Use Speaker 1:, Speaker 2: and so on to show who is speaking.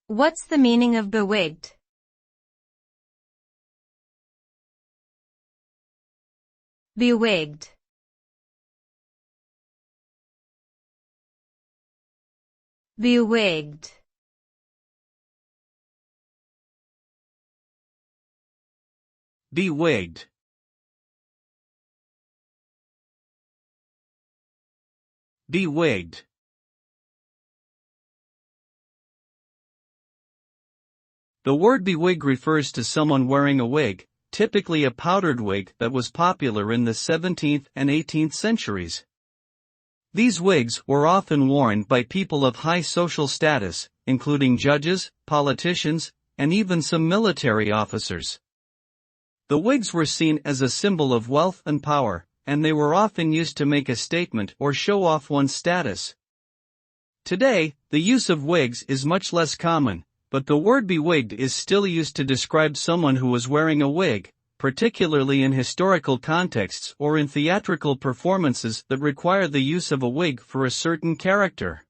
Speaker 1: What's the meaning of bewigged? Bewigged. Bewigged.
Speaker 2: Bewigged. Bewigged. The word bewig refers to someone wearing a wig, typically a powdered wig that was popular in the 17th and 18th centuries. These wigs were often worn by people of high social status, including judges, politicians, and even some military officers. The wigs were seen as a symbol of wealth and power, and they were often used to make a statement or show off one's status. Today, the use of wigs is much less common, but the word bewigged is still used to describe someone who was wearing a wig, particularly in historical contexts or in theatrical performances that require the use of a wig for a certain character.